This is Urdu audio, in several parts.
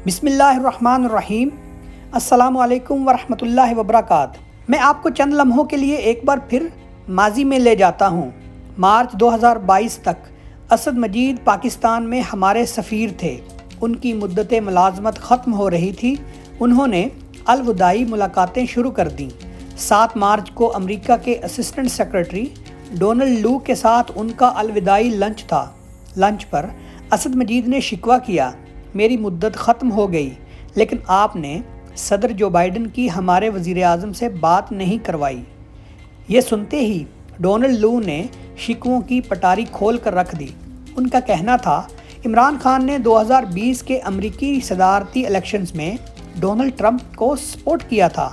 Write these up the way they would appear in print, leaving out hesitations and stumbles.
بسم اللہ الرحمن الرحیم۔ السلام علیکم ورحمۃ اللہ وبرکاتہ۔ میں آپ کو چند لمحوں کے لیے ایک بار پھر ماضی میں لے جاتا ہوں۔ مارچ 2022 تک اسد مجید پاکستان میں ہمارے سفیر تھے۔ ان کی مدت ملازمت ختم ہو رہی تھی۔ انہوں نے الوداعی ملاقاتیں شروع کر دیں۔ 7 مارچ کو امریکہ کے اسسٹنٹ سیکرٹری ڈونلڈ لو کے ساتھ ان کا الوداعی لنچ تھا۔ لنچ پر اسد مجید نے شکوہ کیا، میری مدت ختم ہو گئی، لیکن آپ نے صدر جو بائیڈن کی ہمارے وزیر اعظم سے بات نہیں کروائی۔ یہ سنتے ہی ڈونلڈ لو نے شکووں کی پٹاری کھول کر رکھ دی۔ ان کا کہنا تھا عمران خان نے 2020 کے امریکی صدارتی الیکشنز میں ڈونلڈ ٹرمپ کو سپورٹ کیا تھا۔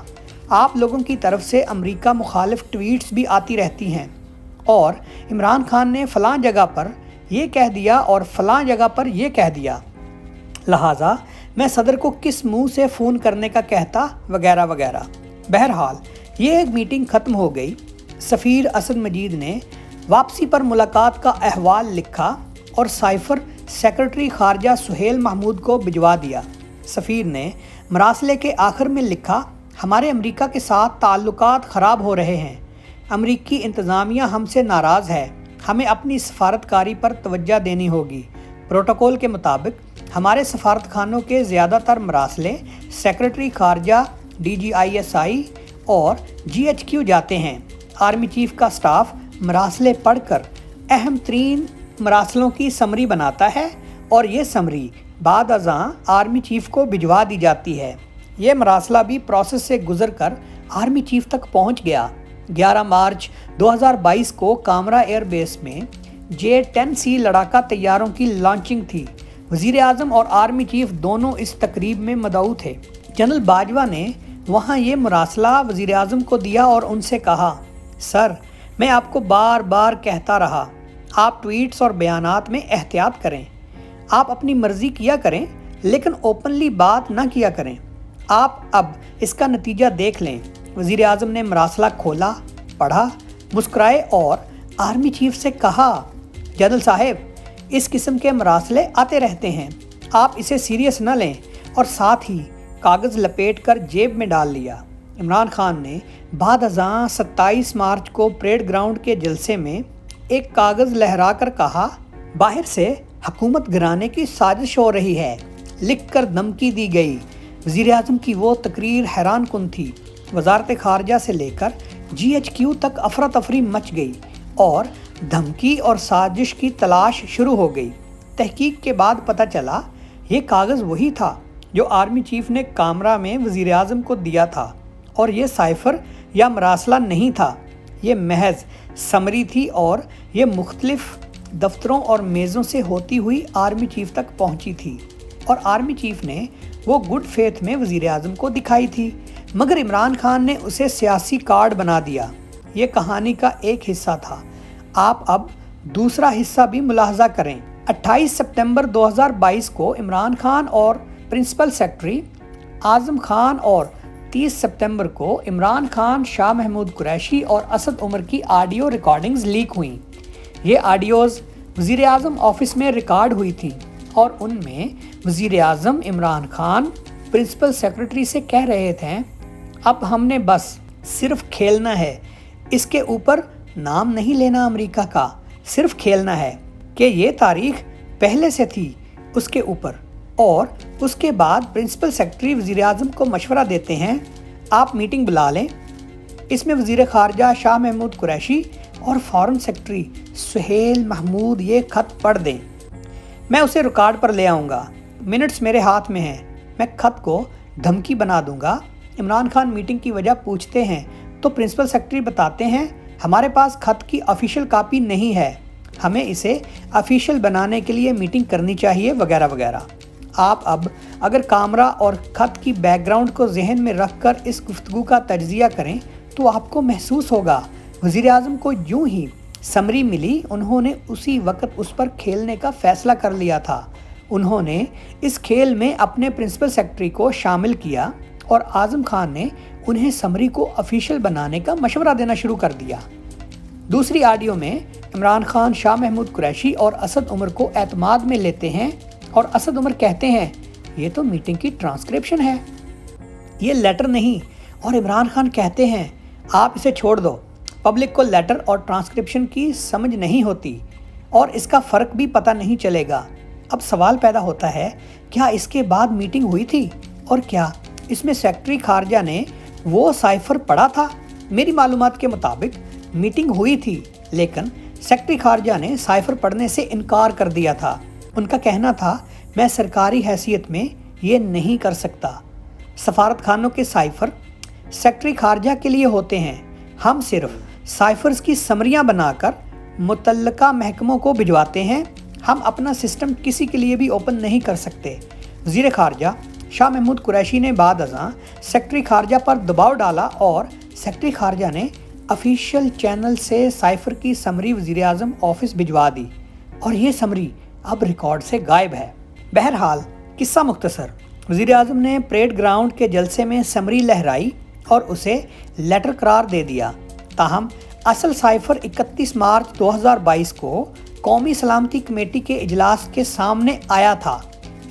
آپ لوگوں کی طرف سے امریکہ مخالف ٹویٹس بھی آتی رہتی ہیں، اور عمران خان نے فلاں جگہ پر یہ کہہ دیا اور فلاں جگہ پر یہ کہہ دیا، لہٰذا میں صدر کو کس منہ سے فون کرنے کا کہتا، وغیرہ وغیرہ۔ بہرحال یہ ایک میٹنگ ختم ہو گئی۔ سفیر اسد مجید نے واپسی پر ملاقات کا احوال لکھا اور سائفر سیکرٹری خارجہ سہیل محمود کو بھجوا دیا۔ سفیر نے مراسلے کے آخر میں لکھا، ہمارے امریکہ کے ساتھ تعلقات خراب ہو رہے ہیں، امریکی انتظامیہ ہم سے ناراض ہے، ہمیں اپنی سفارتکاری پر توجہ دینی ہوگی۔ پروٹوکول کے مطابق ہمارے سفارت خانوں کے زیادہ تر مراسلے سیکرٹری خارجہ DGISI اور GHQ جاتے ہیں۔ آرمی چیف کا سٹاف مراسلے پڑھ کر اہم ترین مراسلوں کی سمری بناتا ہے اور یہ سمری بعد ازاں آرمی چیف کو بھجوا دی جاتی ہے۔ یہ مراسلہ بھی پروسیس سے گزر کر آرمی چیف تک پہنچ گیا۔ 11 مارچ 2022 کو کامرا ایئر بیس میں J-10C لڑاکا طیاروں کی لانچنگ تھی۔ وزیر اعظم اور آرمی چیف دونوں اس تقریب میں مدعو تھے۔ جنرل باجوہ نے وہاں یہ مراسلہ وزیر اعظم کو دیا اور ان سے کہا، سر، میں آپ کو بار بار کہتا رہا، آپ ٹویٹس اور بیانات میں احتیاط کریں، آپ اپنی مرضی کیا کریں لیکن اوپنلی بات نہ کیا کریں۔ آپ اب اس کا نتیجہ دیکھ لیں۔ وزیر اعظم نے مراسلہ کھولا، پڑھا، مسکرائے اور آرمی چیف سے کہا، جنرل صاحب، اس قسم کے مراسلے آتے رہتے ہیں، آپ اسے سیریس نہ لیں، اور ساتھ ہی کاغذ لپیٹ کر جیب میں ڈال لیا۔ عمران خان نے بعد ازاں 27 مارچ کو پریڈ گراؤنڈ کے جلسے میں ایک کاغذ لہرا کر کہا، باہر سے حکومت گرانے کی سازش ہو رہی ہے، لکھ کر دھمکی دی گئی۔ وزیر اعظم کی وہ تقریر حیران کن تھی۔ وزارت خارجہ سے لے کر GHQ تک افراتفری مچ گئی اور دھمکی اور سازش کی تلاش شروع ہو گئی۔ تحقیق کے بعد پتہ چلا یہ کاغذ وہی تھا جو آرمی چیف نے کامرا میں وزیر اعظم کو دیا تھا، اور یہ سائفر یا مراسلہ نہیں تھا، یہ محض سمری تھی اور یہ مختلف دفتروں اور میزوں سے ہوتی ہوئی آرمی چیف تک پہنچی تھی، اور آرمی چیف نے وہ گڈ فیتھ میں وزیر اعظم کو دکھائی تھی، مگر عمران خان نے اسے سیاسی کارڈ بنا دیا۔ یہ کہانی کا ایک حصہ تھا۔ آپ اب دوسرا حصہ بھی ملاحظہ کریں۔ 28 سپتمبر 2022 کو عمران خان اور پرنسپل سیکرٹری اعظم خان اور 30 سپتمبر کو عمران خان، شاہ محمود قریشی اور اسد عمر کی آڈیو ریکارڈنگز لیک ہوئیں۔ یہ آڈیوز وزیر اعظم آفس میں ریکارڈ ہوئی تھیں اور ان میں وزیر اعظم عمران خان پرنسپل سیکرٹری سے کہہ رہے تھے، اب ہم نے بس صرف کھیلنا ہے، اس کے اوپر نام نہیں لینا امریکہ کا، صرف کھیلنا ہے، کہ یہ تاریخ پہلے سے تھی اس کے اوپر۔ اور اس کے بعد پرنسپل سیکرٹری وزیر اعظم کو مشورہ دیتے ہیں، آپ میٹنگ بلا لیں، اس میں وزیر خارجہ شاہ محمود قریشی اور فارن سیکرٹری سہیل محمود یہ خط پڑھ دیں، میں اسے ریکارڈ پر لے آؤں گا، منٹس میرے ہاتھ میں ہیں، میں خط کو دھمکی بنا دوں گا۔ عمران خان میٹنگ کی وجہ پوچھتے ہیں تو پرنسپل سیکرٹری بتاتے ہیں، ہمارے پاس خط کی آفیشیل کاپی نہیں ہے، ہمیں اسے آفیشیل بنانے کے لیے میٹنگ کرنی چاہیے، وغیرہ وغیرہ۔ آپ اب اگر کامرا اور خط کی بیک گراؤنڈ کو ذہن میں رکھ کر اس گفتگو کا تجزیہ کریں تو آپ کو محسوس ہوگا وزیر اعظم کو یوں ہی سمری ملی، انہوں نے اسی وقت اس پر کھیلنے کا فیصلہ کر لیا تھا۔ انہوں نے اس کھیل میں اپنے پرنسپل سیکرٹری کو شامل کیا اور اعظم خان نے انہیں سمری کو آفیشیل بنانے کا مشورہ دینا شروع کر دیا۔ دوسری آڈیو میں عمران خان شاہ محمود قریشی اور اسد عمر کو اعتماد میں لیتے ہیں اور اسد عمر کہتے ہیں، یہ تو میٹنگ کی ٹرانسکرپشن ہے، یہ لیٹر نہیں۔ اور عمران خان کہتے ہیں آپ اسے چھوڑ دو، پبلک کو لیٹر اور ٹرانسکرپشن کی سمجھ نہیں ہوتی اور اس کا فرق بھی پتہ نہیں چلے گا۔ اب سوال پیدا ہوتا ہے، کیا اس کے بعد میٹنگ ہوئی تھی اور کیا اس میں سیکرٹری خارجہ نے وہ سائفر پڑھا تھا؟ میری معلومات کے مطابق میٹنگ ہوئی تھی، لیکن سیکرٹری خارجہ نے سائفر پڑھنے سے انکار کر دیا تھا۔ ان کا کہنا تھا میں سرکاری حیثیت میں یہ نہیں کر سکتا۔ سفارت خانوں کے سائفر سیکرٹری خارجہ کے لیے ہوتے ہیں، ہم صرف سائفرز کی سمریاں بنا کر متعلقہ محکموں کو بھجواتے ہیں، ہم اپنا سسٹم کسی کے لیے بھی اوپن نہیں کر سکتے۔ وزیر خارجہ شاہ محمود قریشی نے بعد ازاں سیکرٹری خارجہ پر دباؤ ڈالا اور سیکرٹری خارجہ نے آفیشیل چینل سے سائفر کی سمری وزیر اعظم آفس بھجوا دی اور یہ سمری اب ریکارڈ سے غائب ہے۔ بہرحال قصہ مختصر، وزیر اعظم نے پریڈ گراؤنڈ کے جلسے میں سمری لہرائی اور اسے لیٹر قرار دے دیا، تاہم اصل سائفر 31 مارچ 2022 کو قومی سلامتی کمیٹی کے اجلاس کے سامنے آیا تھا۔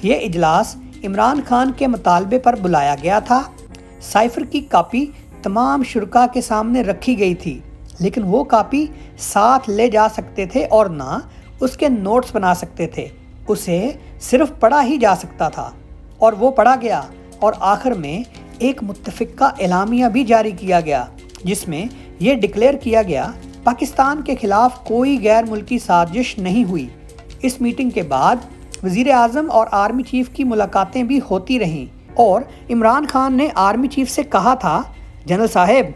یہ اجلاس عمران خان کے مطالبے پر بلایا گیا تھا۔ سائفر کی کاپی تمام شرکاء کے سامنے رکھی گئی تھی، لیکن وہ کاپی ساتھ لے جا سکتے تھے اور نہ اس کے نوٹس بنا سکتے تھے، اسے صرف پڑھا ہی جا سکتا تھا اور وہ پڑھا گیا اور آخر میں ایک متفقہ اعلامیہ بھی جاری کیا گیا جس میں یہ ڈکلیئر کیا گیا پاکستان کے خلاف کوئی غیر ملکی سازش نہیں ہوئی۔ اس میٹنگ کے بعد وزیر اعظم اور آرمی چیف کی ملاقاتیں بھی ہوتی رہیں اور عمران خان نے آرمی چیف سے کہا تھا جنرل صاحب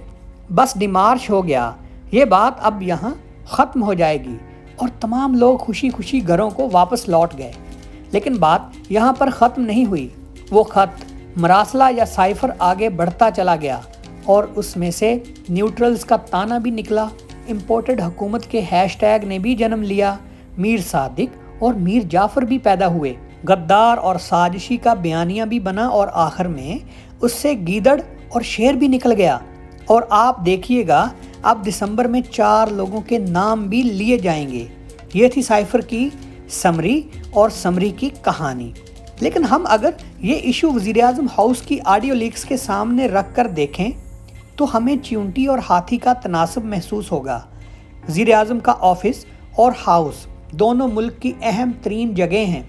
بس ڈیمارش ہو گیا، یہ بات اب یہاں ختم ہو جائے گی، اور تمام لوگ خوشی خوشی گھروں کو واپس لوٹ گئے۔ لیکن بات یہاں پر ختم نہیں ہوئی، وہ خط مراسلہ یا سائفر آگے بڑھتا چلا گیا اور اس میں سے نیوٹرلز کا تانا بھی نکلا، امپورٹڈ حکومت کے ہیش ٹیگ نے بھی جنم لیا، میر صادق اور میر جعفر بھی پیدا ہوئے، غدار اور سازشی کا بیانیہ بھی بنا اور آخر میں اس سے گیدڑ اور شیر بھی نکل گیا۔ اور آپ دیکھیے گا اب دسمبر میں 4 لوگوں کے نام بھی لیے جائیں گے۔ یہ تھی سائفر کی سمری اور سمری کی کہانی۔ لیکن ہم اگر یہ ایشو وزیر اعظم ہاؤس کی آڈیو لیکس کے سامنے رکھ کر دیکھیں تو ہمیں چیونٹی اور ہاتھی کا تناسب محسوس ہوگا۔ وزیر اعظم کا آفس اور ہاؤس دونوں ملک کی اہم ترین جگہیں ہیں،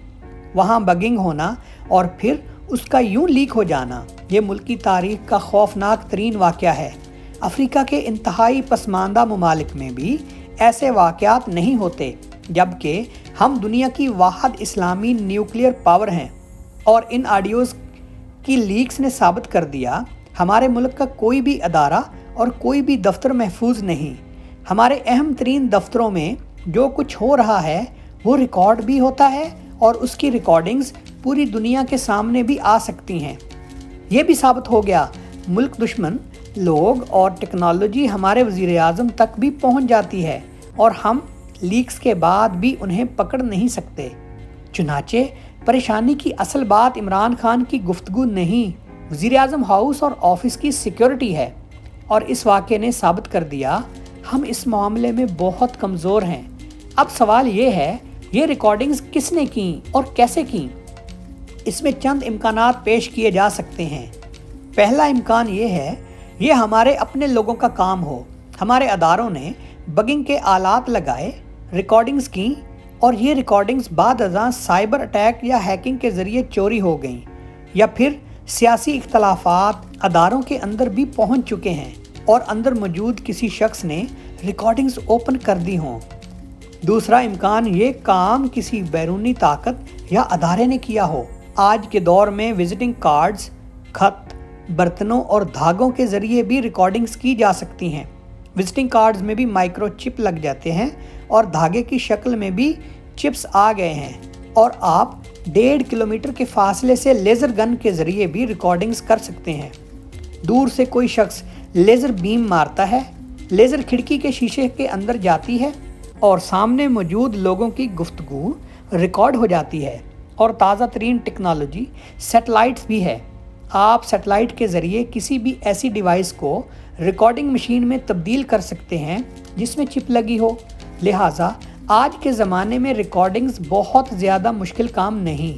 وہاں بگنگ ہونا اور پھر اس کا یوں لیک ہو جانا یہ ملک کی تاریخ کا خوفناک ترین واقعہ ہے۔ افریقہ کے انتہائی پسماندہ ممالک میں بھی ایسے واقعات نہیں ہوتے، جبکہ ہم دنیا کی واحد اسلامی نیوکلیئر پاور ہیں، اور ان آڈیوز کی لیکس نے ثابت کر دیا ہمارے ملک کا کوئی بھی ادارہ اور کوئی بھی دفتر محفوظ نہیں۔ ہمارے اہم ترین دفتروں میں جو کچھ ہو رہا ہے وہ ریکارڈ بھی ہوتا ہے اور اس کی ریکارڈنگز پوری دنیا کے سامنے بھی آ سکتی ہیں۔ یہ بھی ثابت ہو گیا ملک دشمن لوگ اور ٹیکنالوجی ہمارے وزیر اعظم تک بھی پہنچ جاتی ہے اور ہم لیکس کے بعد بھی انہیں پکڑ نہیں سکتے۔ چنانچہ پریشانی کی اصل بات عمران خان کی گفتگو نہیں، وزیر اعظم ہاؤس اور آفس کی سیکیورٹی ہے، اور اس واقعے نے ثابت کر دیا ہم اس معاملے میں بہت کمزور ہیں۔ اب سوال یہ ہے یہ ریکارڈنگز کس نے کیں اور کیسے کیں؟ اس میں چند امکانات پیش کیے جا سکتے ہیں۔ پہلا امکان یہ ہے یہ ہمارے اپنے لوگوں کا کام ہو، ہمارے اداروں نے بگنگ کے آلات لگائے، ریکارڈنگز کیں اور یہ ریکارڈنگز بعد ازاں سائبر اٹیک یا ہیکنگ کے ذریعے چوری ہو گئیں، یا پھر سیاسی اختلافات اداروں کے اندر بھی پہنچ چکے ہیں اور اندر موجود کسی شخص نے ریکارڈنگز اوپن کر دی ہوں۔ دوسرا امکان یہ کام کسی بیرونی طاقت یا ادارے نے کیا ہو۔ آج کے دور میں وزٹنگ کارڈز، خط، برتنوں اور دھاگوں کے ذریعے بھی ریکارڈنگز کی جا سکتی ہیں۔ وزٹنگ کارڈز میں بھی مائکرو چپ لگ جاتے ہیں اور دھاگے کی شکل میں بھی چپس آ گئے ہیں، اور آپ 1.5 کلومیٹر کے فاصلے سے لیزر گن کے ذریعے بھی ریکارڈنگز کر سکتے ہیں۔ دور سے کوئی شخص لیزر بیم مارتا ہے، لیزر کھڑکی کے شیشے کے اندر جاتی ہے اور سامنے موجود لوگوں کی گفتگو ریکارڈ ہو جاتی ہے۔ اور تازہ ترین ٹیکنالوجی سیٹلائٹس بھی ہے، آپ سیٹلائٹ کے ذریعے کسی بھی ایسی ڈیوائس کو ریکارڈنگ مشین میں تبدیل کر سکتے ہیں جس میں چپ لگی ہو۔ لہٰذا آج کے زمانے میں ریکارڈنگز بہت زیادہ مشکل کام نہیں۔